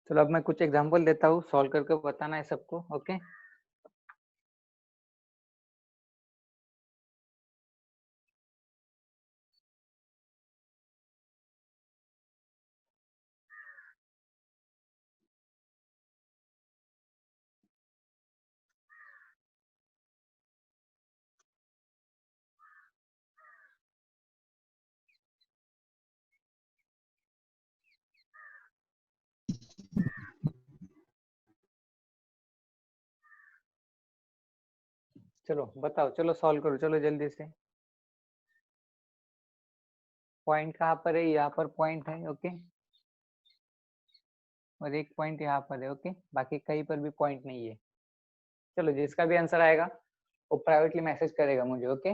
चलो अब मैं कुछ एग्जांपल देता हूँ, सॉल्व करके बताना है सबको। ओके, चलो बताओ, चलो सॉल्व करो, चलो जल्दी से। पॉइंट कहाँ पर है? यहाँ पर पॉइंट है। ओके, और एक पॉइंट यहाँ पर है। ओके, बाकी कहीं पर भी पॉइंट नहीं है। चलो जिसका भी आंसर आएगा वो प्राइवेटली मैसेज करेगा मुझे। ओके,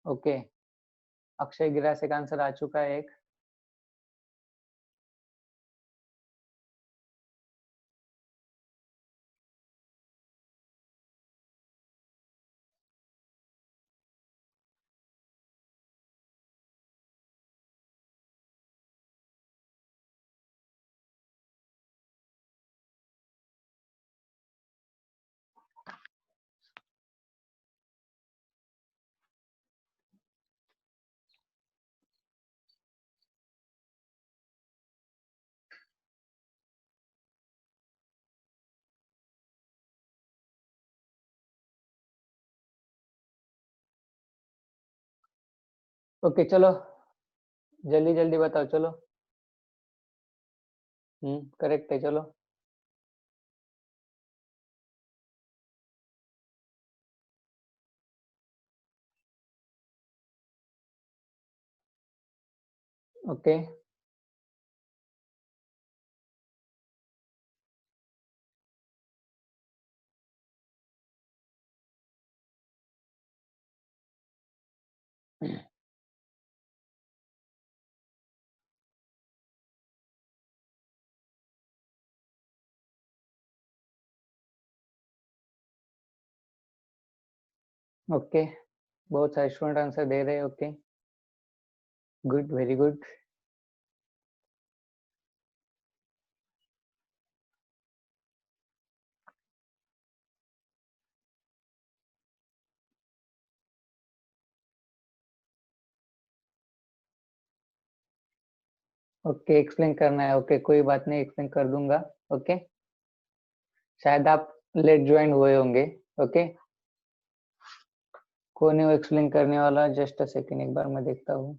ओके, अक्षय गिरासे का आंसर आ चुका है एक। ओके चलो जल्दी जल्दी बताओ, चलो। करेक्ट है, चलो। ओके, ओके, बहुत सारे स्टूडेंट आंसर दे रहे हैं। Okay, good, very good. Okay, explain करना है। ओके, कोई बात नहीं, एक्सप्लेन कर दूंगा। ओके, शायद आप लेट ज्वाइन हुए होंगे। ओके, कौन है वो एक्सप्लेन करने वाला? जस्ट अ सेकेंड, एक बार मैं देखता हूँ।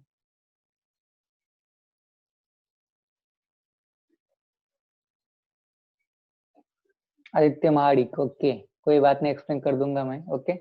आदित्य महाडिक। ओके, कोई बात नहीं, एक्सप्लेन कर दूंगा मैं। ओके,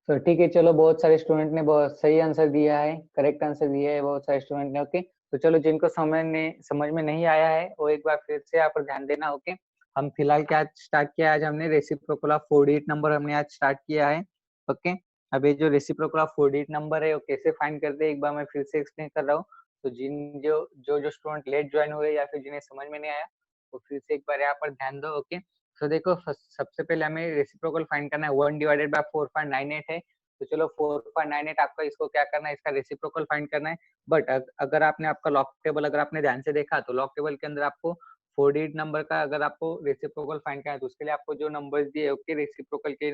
तो ठीक है, चलो बहुत सारे स्टूडेंट ने बहुत सही आंसर दिया है, करेक्ट आंसर दिया है बहुत सारे स्टूडेंट ने। ओके, तो चलो जिनको समझ में नहीं आया है वो एक बार फिर से यहाँ पर ध्यान देना। ओके, हम फिलहाल क्या स्टार्ट किया आज? हमने रेसिप्रोकल ऑफ 48 नंबर हमने आज स्टार्ट किया है। ओके, अब ये जो रेसिप्रोकल ऑफ 48 नंबर है वो कैसे फाइंड करते हैं एक बार मैं फिर से एक्सप्लेन कर रहा हूँ। तो जिन जो जो जो स्टूडेंट लेट ज्वाइन हुए या फिर जिन्हें समझ में नहीं आया वो फिर से एक बार यहाँ पर ध्यान दो। ओके, तो देखो सबसे पहले हमें रेसिप्रोकल फाइंड करना है। 1 डिवाइडेड बाय 4.98 है। तो चलो 4.98 आपका, इसको क्या करना है? इसका रेसिप्रोकल फाइंड करना है। बट अगर आपने आपका लॉग टेबल अगर आपने ध्यान से देखा तो लॉग टेबल के अंदर आपको 48 नंबर का अगर आपको रेसिप्रोकल फाइंड करना है तो उसके लिए आपको जो नंबर्स दिए ओके रेसिप्रोकल के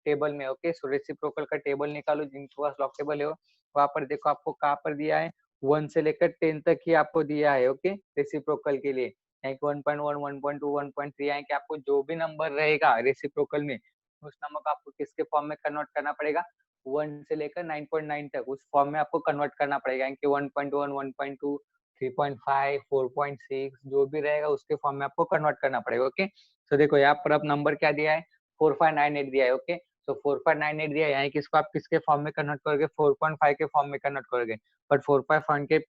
टेबल में। ओके, सो रेसिप्रोकल का टेबल निकालो जिनके पास लॉग टेबल है वहां पर देखो आपको कहाँ पर दिया है 1 से लेकर 10 तक ही आपको दिया है। ओके, रेसिप्रोकल के लिए 1.1 1.2 1.3 है कि आपको जो भी नंबर रहेगा रेसिप्रोकल में उस नंबर को आपको किसके फॉर्म में कन्वर्ट करना पड़ेगा? 1 से लेकर 9.9 तक उस फॉर्म में आपको कन्वर्ट करना पड़ेगा कि 1.1 1.2 3.5 4.6 जो भी रहेगा उसके फॉर्म में आपको कन्वर्ट करना पड़ेगा। ओके, तो देखो यहाँ पर अब नंबर क्या दिया है? 4.98 दिया है। ओके, तो 4.98 दिया है, यहाँ किसको आप किसके फॉर्म में कन्वर्ट करोगे? 4.5 के फॉर्म में कन्वर्ट करोगे। बट 4.5 के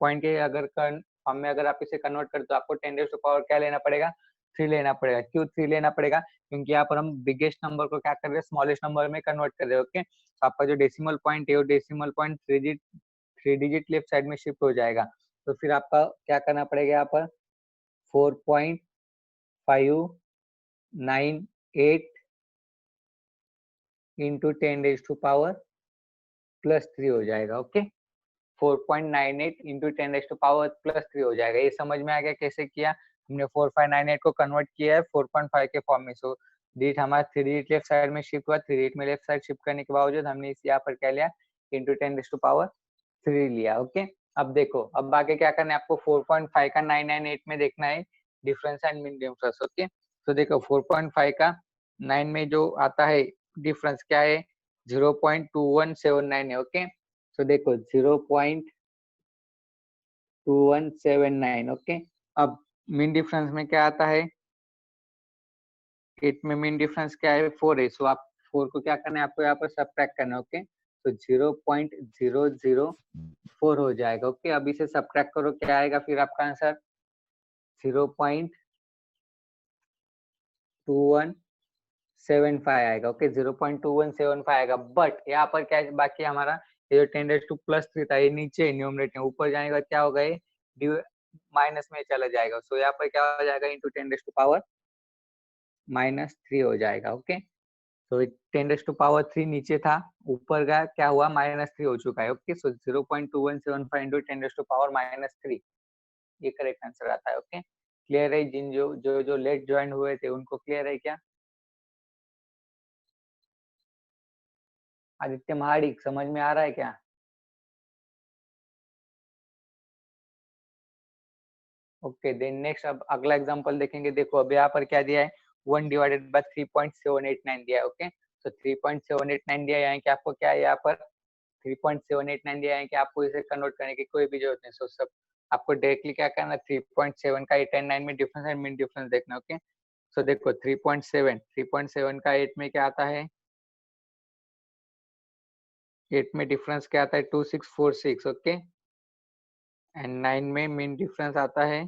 पॉइंट के अगर फॉर्म में अगर आप इसे कन्वर्ट करते तो आपको 10 रेज़ टू पावर क्या लेना पड़ेगा? 3 लेना पड़ेगा। क्यों 3 लेना पड़ेगा? क्योंकि यहाँ पर हम बिगेस्ट नंबर को क्या कर रहे हैं? स्मॉलेस्ट नंबर में कन्वर्ट कर रहे हैं। ओके, तो आपका जो डेसिमल पॉइंट है वो decimal point 3 digit left side में शिफ्ट हो जाएगा। तो फिर आपका क्या करना पड़ेगा यहाँ पर 4.598 इंटू 10⁻³ हो जाएगा। ओके, 4.98 इंटू 10⁻³ हो जाएगा। ये समझ में आ गया कैसे किया हमने? 4598 को कन्वर्ट किया है 4.5 के फॉर्म में। सो डिजिट हमारा 3 डिजिट लेफ्ट साइड में शिफ्ट हुआ, 3 डिजिट में लेफ्ट साइड शिफ्ट करने के बावजूद हमने इस यहाँ पर क्या लिया, इंटू 10⁻³ लिया। ओके, अब देखो, अब आगे क्या करना है आपको, 4.5 का 998 में देखना है difference and mean difference. Okay, तो देखो 4.5 का 9 में जो आता है डिफरेंस क्या है, 0.2179 है। ओके, तो देखो 0.2179। ओके, अब मीन डिफरेंस में क्या आता है, 8 में मीन डिफरेंस क्या है, 4 है। सो आप 4 को क्या करना है आपको यहाँ पर सब्ट्रैक्ट करना है। ओके, तो 0.004 हो जाएगा। ओके, अब इसे सब्ट्रैक्ट करो, क्या आएगा फिर आपका आंसर, 0.2175 आएगा। ओके, 0.2175 आएगा। बट यहाँ पर क्या बाकी हमारा, ये जो 10⁻³ था ये नीचे न्यूमरेटर में, ऊपर जाने के बाद क्या होगा, ये माइनस में चला जाएगा। सो यहाँ पर क्या हो जाएगा, इंटू 10⁻³ हो जाएगा। ओके, तो 10⁻³ नीचे था, ऊपर गया, क्या हुआ, -3 हो चुका है। ओके, सो 0.2175 इंटू 10⁻³ ये करेक्ट आंसर आता है। ओके, क्लियर है? जिन जो लेट ज्वाइन हुए थे उनको क्लियर है क्या? आदित्य महाडिक, समझ में आ रहा है क्या? ओके, देन नेक्स्ट अब अगला एग्जांपल देखेंगे। देखो अब यहाँ पर क्या दिया है, 1/3.789 दिया है। ओके, तो 3.789 दिया है कि आपको क्या है, यहाँ पर 3.789 दिया है कि आपको इसे कन्वर्ट करने की कोई भी जरूरत नहीं। सो सब आपको डायरेक्टली क्या करना है, 3.7 का 8 एंड 9 में डिफरेंस है, मीन डिफरेंस देखना। ओके, सो देखो 3.7 का 8 में क्या आता है, 8 में डिफरेंस क्या आता है, 2646। ओके, एंड 9 में मीन डिफरेंस आता है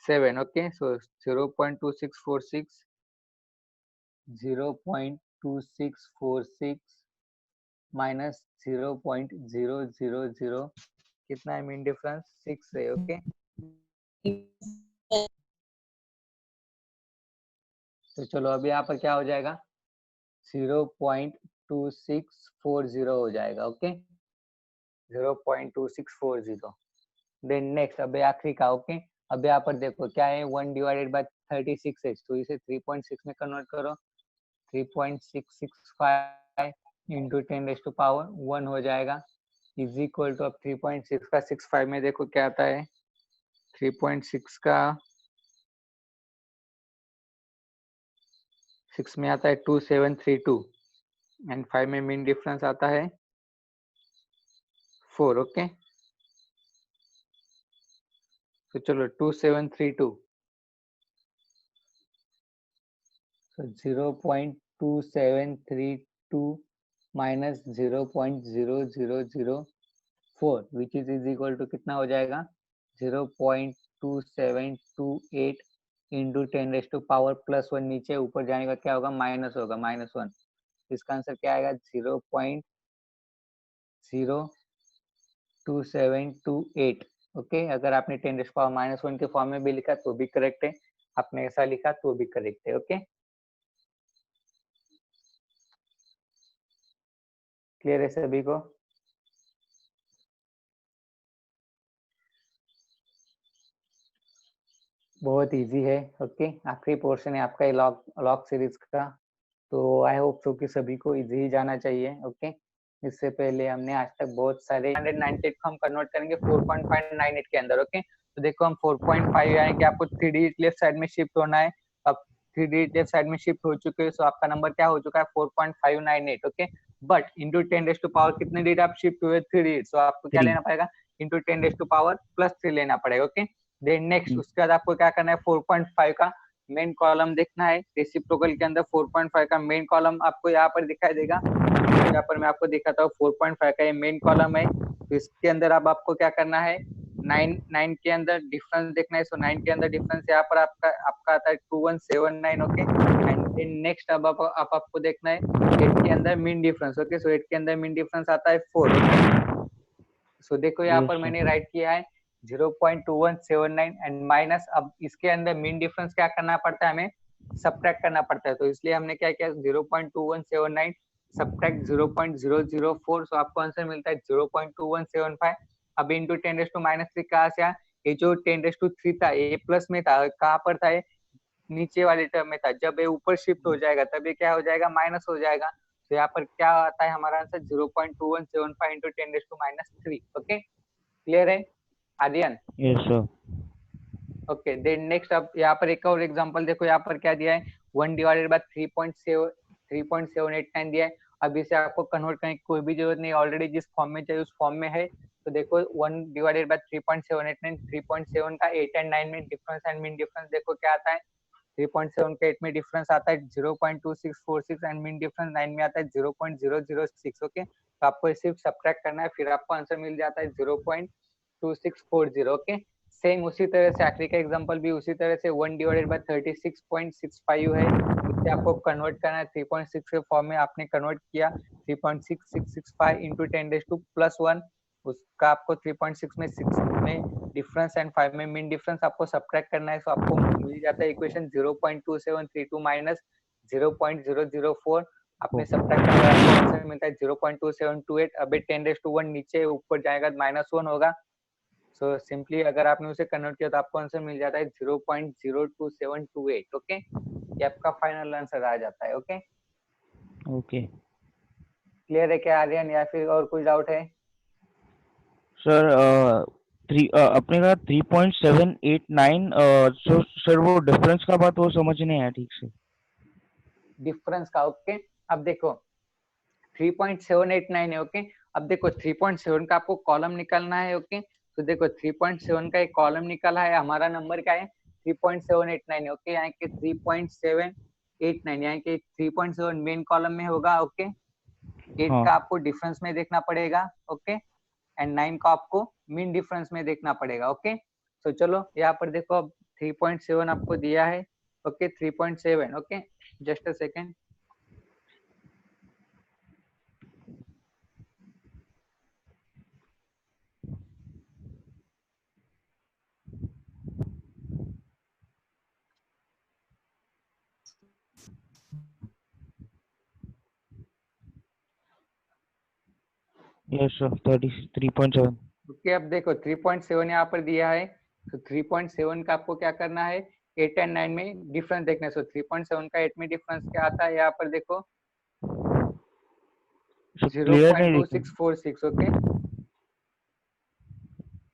7। ओके, सो 0.2646 0.2646 माइनस 0.000 कितना है मीन डिफरेंस, 6 है। ओके, तो चलो अभी यहाँ पर क्या हो जाएगा, 0.2640 हो जाएगा। ओके, 0.2640। देन नेक्स्ट अभी आखिरी का। ओके, अब यहाँ पर देखो क्या है, 1/36 है, तो इसे 3.6 में कन्वर्ट करो, 3.665 इंटू 10⁻1 हो जाएगा, इज इक्वल टू, अब 3.6 का 65 में देखो क्या आता है, 3.6 का 6 में आता है 2732 एंड 5 में मीन डिफरेंस आता है 4। ओके, तो चलो 2732, so 0.2732 minus 0.0004 which is equal to कितना हो जाएगा, 0.2728 इंटू 10⁻+1, नीचे ऊपर जाने का क्या होगा, माइनस होगा, -1। इसका आंसर क्या आएगा, 0.02728। ओके, अगर आपने 10⁻−1 के फॉर्म में भी लिखा तो भी करेक्ट है, आपने ऐसा लिखा तो भी करेक्ट है। ओके, क्लियर है सभी को? बहुत इजी है। ओके, आखिरी पोर्शन है आपका लॉग सीरीज का, तो आई होप सो कि सभी को इजी ही जाना चाहिए। ओके, इससे पहले हमने आज तक बहुत सारे 198 को हम कन्वर्ट करेंगे 4.598 के अंदर। ओके, तो देखो हम 4.5 आए कि आपको 3 डिजिट लेफ्ट साइड में शिफ्ट होना है। अब 3 डिजिट लेफ्ट साइड में शिफ्ट हो चुके हैं, सो आपका नंबर क्या हो चुका है, 4.598। ओके, बट इंटू 10⁻, कितने डिजिट आप शिफ्ट हुए, 3 डिजिट, सो आपको क्या लेना पड़ेगा, इंटू 10⁻+3 लेना पड़ेगा। ओके, देन नेक्स्ट उसके बाद आपको क्या करना है, 4.5 का मेन कॉलम देखना है। रेसिप्रोकल के अंदर 4.5 का मेन कॉलम आपको यहाँ पर दिखाई देगा, यहाँ पर मैं आपको दिखाता हूँ। 4.5 का ये मेन कॉलम है, तो इसके अंदर अब आपको क्या करना है, 9 के अंदर डिफरेंस देखना है। सो 9 के अंदर डिफरेंस यहाँ पर आपका आता है 2179। ओके, एंड नेक्स्ट अब आपको देखना है 8 के अंदर मीन डिफरेंस। ओके, सो 8 के अंदर मीन डिफरेंस आता है 4। सो देखो यहाँ पर मैंने राइट किया है 0.2179 एंड माइनस, अब इसके अंदर मीन डिफरेंस क्या करना पड़ता है, हमें सब्ट्रैक्ट करना पड़ता है, तो इसलिए हमने क्या किया 0.2179 सब्ट्रैक्ट 0.004, सो आपको आंसर मिलता है 0.2175। अब इंटू 10⁻³ कहाँ से आया, ये जो 10⁻³ था ये प्लस में था, कहाँ पर था, ये नीचे वाले टर्म में था, जब ये ऊपर शिफ्ट हो जाएगा तब ये क्या हो जाएगा, माइनस हो जाएगा, तो यहाँ पर क्या आता है हमारा आंसर 0.2175 इंटू 10⁻³ ओके, क्लियर है Aryan? Yes sir. Okay, then next, अब यहाँ पर एक और एग्जांपल देखो, यहाँ पर क्या दिया है 1 डिवाइडेड बाय 3.789 दिया है। अब इसे आपको कन्वर्ट करने की कोई भी जरूरत नहीं, ऑलरेडी जिस फॉर्म में चाहिए उस फॉर्म में है, तो देखो 1 डिवाइडेड बाय 3.789, 3.7 का 8 एंड 9 में डिफरेंस एंड मीन डिफरेंस देखो क्या आता है, 3.7 के 8 में डिफरेंस आता है 0.2646 एंड मीन डिफरेंस 9 में आता है 0.006 ओके, तो आपको सिर्फ सब्ट्रैक्ट करना है, फिर आपको आंसर मिल जाता है 0.2640 ओके। सेम उसी तरह से आखिरी का एग्जांपल भी उसी तरह से 1 डिवाइडेड बाय 36.65 है, इसे आपको कन्वर्ट करना है 3.6 के फॉर्म में, आपने कन्वर्ट किया 3.6665 इंटू 10⁻+1, उसका आपको 3.6 में 6 में डिफरेंस एंड 5 में मीन डिफरेंस आपको सब्ट्रैक्ट करना है, तो आपको मिल जाता है इक्वेशन 0.2732 माइनस 0.004, आपने सब्ट्रैक्ट करना है, आपको आंसर मिलता है 0.2728। अभी 10⁻1 नीचे ऊपर जाएगा -1 होगा, सो सिंपली अगर आपने उसे कन्वर्ट किया तो आपको आंसर मिल जाता है 0.02728 ओके, ये आपका फाइनल आंसर आ जाता है ओके। ओके क्लियर है क्या आर्यन, या फिर और कुछ डाउट है? सर, अपने का 3.789, सर वो डिफरेंस का बात वो समझ नहीं आया ठीक से। डिफरेंस का ओके, अब देखो 3.789 है ओके, अब देखो 3.7 का आपको कॉलम निकालना है ओके, तो देखो 3.7 का एक कॉलम निकाला है, हमारा नंबर क्या है 3.789 ओके, यहाँ के 3.789, यहाँ के 3.7 मेन कॉलम में होगा ओके, 8 हाँ का आपको डिफरेंस में देखना पड़ेगा ओके, एंड 9 का आपको मीन डिफरेंस में देखना पड़ेगा ओके। तो चलो यहाँ पर देखो, अब 3.7 आपको दिया है okay, 3.7 okay, just a second, yes sir, 33.7। Okay, अब देखो 3.7 यहाँ पर दिया है, तो 3.7 का आपको क्या करना है 8 एंड 9 में डिफरेंस देखना है, सो 3.7 का 8 में डिफरेंस क्या आता है, यहाँ पर देखो सर क्लियर नहीं दिख रहा। 0.2646 ओके,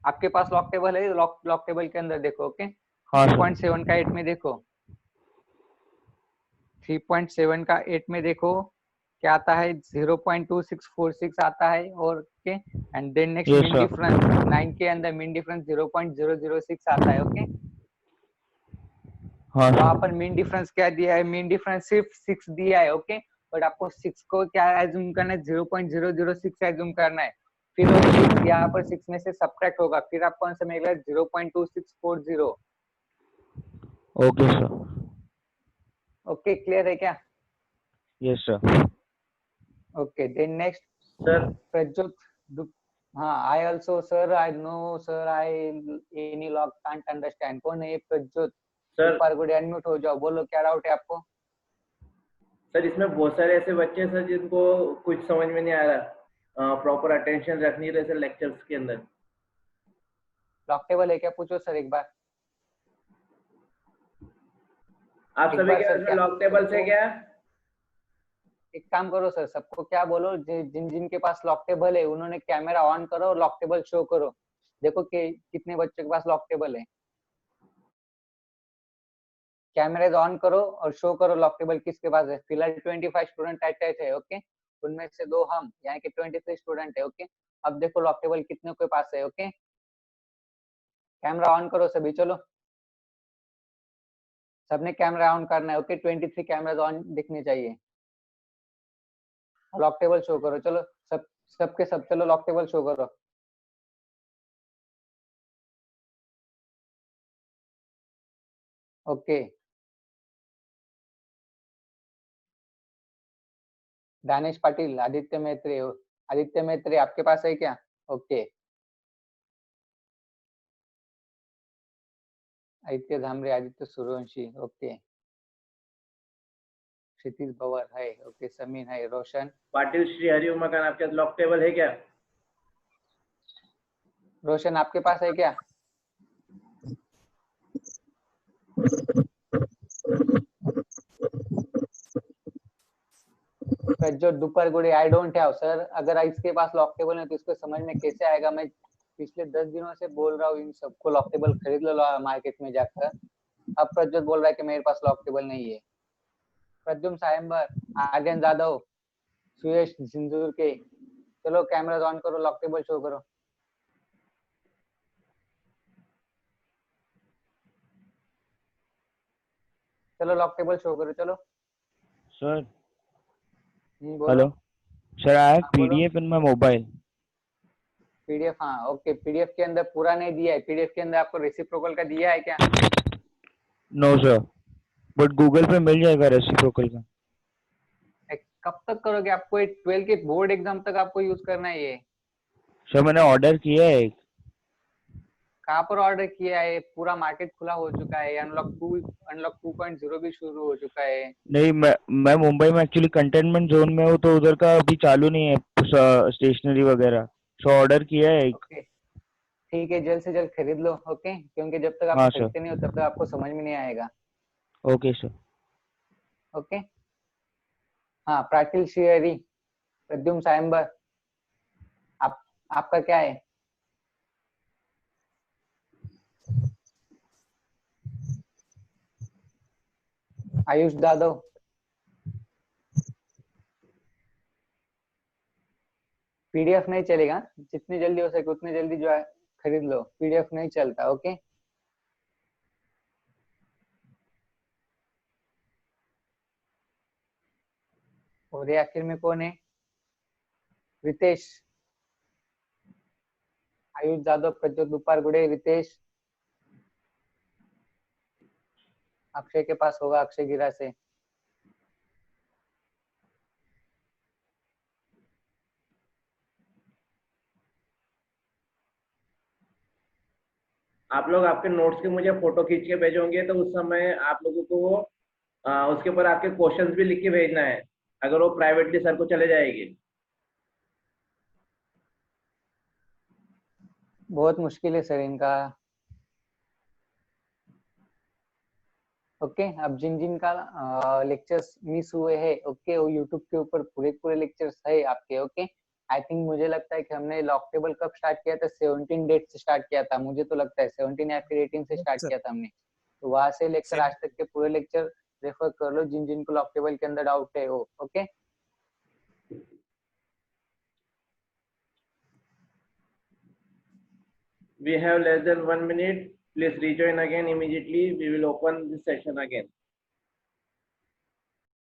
आपके पास लॉक टेबल है, लॉक टेबल के अंदर देखो ओके, हाँ सर। 3.7 का 8 में देखो, 3.7 का 8 में देखो क्या आता है 0.2646 आता है, और okay, and then next yes mean sir. Difference 9 के अंदर मीन डिफरेंस 0.006 आता है ओके। हाँ वहां सर। पर मीन डिफरेंस क्या दिया है, मीन डिफरेंस सिर्फ 6 दिया है ओके, बट आपको 6 को क्या एज्यूम करना है 0.006 एज्यूम करना है, फिर वो 6 यहाँ पर 6 में से सब्ट्रैक्ट होगा, फिर आपको आंसर मिलेगा 0.2640 ओके सर। ओके, क्लियर है क्या? Yes sir. Okay, then next sir Prajyot, हाँ, I also sir, I know sir, I any log can't understand, कौन है ये प्रज्योत? सर ऊपर गुड अनम्यूट हो जाओ, बोलो क्या डाउट है आपको? सर इसमें बहुत सारे ऐसे बच्चे हैं सर जिनको कुछ समझ में नहीं आ रहा, प्रॉपर अटेंशन रख नहीं रहे सर लेक्चर्स के अंदर। लॉक टेबल है क्या, पूछो सर एक बार, आप एक सभी बार के सर, पास में क्या लॉक टेबल से सबको क्या? एक काम करो सर, सबको क्या बोलो, जिन जिन के पास लॉक टेबल है उन्होंने कैमरा ऑन करो और लॉक टेबल शो करो, देखो कि कितने बच्चों के पास लॉक टेबल है, कैमराज ऑन करो और शो करो लॉक टेबल किसके पास है। फिलहाल 25 स्टूडेंट अटैच है ओके, उनमें से 2 हम, यहाँ के 23 स्टूडेंट है ओके। अब देखो लॉक टेबल कितने के पास है ओके, कैमरा ऑन करो सभी, चलो सबने कैमरा ऑन करना है ओके, 23 कैमराज ऑन दिखने चाहिए, लॉक टेबल शो करो, चलो सब सबके सब, चलो लॉक टेबल शो करो। ओके, दानेश पाटिल, आदित्य मैत्री आपके पास है क्या? Okay, Aditya Dhamre, Aditya Suryavanshi, okay. क्षितिज भवर है, ओके। समीन है, रोशन। पाटिल श्री हरि उमाकांत, आपके पास लॉक टेबल है क्या? रोशन आपके पास है क्या? Prajwal Dupargude, I don't have sir. अगर इसके पास लॉक टेबल है तो इसको समझ में कैसे आएगा? मैं पिछले 10 दिनों से बोल रहा हूँ इन सबको लॉक टेबल खरीद लो मार्केट में जाकर। अब प्रज्वल बोल रहा है कि मेरे पास लॉक टेबल नहीं है। प्रद्युम्न सायंबर, आर्यन जादव, सुयश सिंदूर के, चलो कैमरा ऑन करो, लॉक टेबल शो करो। चलो लॉक टेबल शो करो, चलो। सर बोलो। हेलो सर, आई हैव हाँ, बोलो। PDF in my mobile. PDF, हाँ ओके। पीडीएफ के अंदर पूरा नहीं दिया है, पीडीएफ के अंदर आपको रेसिप्रोकल का दिया है क्या? नो सर, बट गूगल पे मिल जाएगा रेसिप्रोकल का। कब तक करोगे? आपको 12 के बोर्ड एग्जाम तक आपको यूज करना है ये। सर मैंने ऑर्डर किया है एक। कहाँ पर ऑर्डर किया है? पूरा मार्केट खुला हो चुका है, अनलॉक 2.0 भी शुरू हो चुका है। नहीं, मैं मुंबई में एक्चुअली कंटेनमेंट जोन में हूँ, तो उधर का अभी चालू नहीं है स्टेशनरी वगैरह। सो ऑर्डर किया है एक। ओके ठीक है, जल्द से जल्द खरीद लो, ओके। क्योंकि जब तक आप हाँ सर। खरीदते नहीं हो तब तक आपको समझ में नहीं आएगा, ओके सर। ओके। हाँ, प्राटिल श्रीहरि, प्रद्युम्न सायंबर, आप आपका क्या है? आयुष यादव, पीडीएफ नहीं चलेगा, जितनी जल्दी हो सके उतनी जल्दी जो है खरीद लो, पीडीएफ नहीं चलता, ओके। और ये आखिर में कौन है? रितेश, आयुष यादव, प्रज्वल दुपारगुड़े, रितेश। अक्षय के पास होगा, अक्षय गिरा से। आप लोग आपके नोट्स के मुझे फोटो खींच के भेजोगे तो उस समय आप लोगों को वो उसके ऊपर आपके क्वेश्चंस भी लिख के भेजना है, अगर वो प्राइवेटली सर को चले जाएगी। बहुत मुश्किल है सर इनका, ओके। अब जिन जिन का लेक्चर्स मिस हुए हैं, ओके, वो यूट्यूब के ऊपर पूरे पूरे लेक्चर्स है आपके, ओके। आई थिंक मुझे लगता है कि हमने लॉक टेबल कब स्टार्ट किया था? 17 डेट से स्टार्ट किया था, मुझे तो लगता है 17 या फिर 18 से स्टार्ट किया था हमने। तो वहां से लेकर आज तक के पूरे लेक्चर रेफर कर लो, जिन जिन को लॉक टेबल के अंदर डाउट है वो, okay. We have less than 1 minute. Please rejoin again immediately. We will open this session again.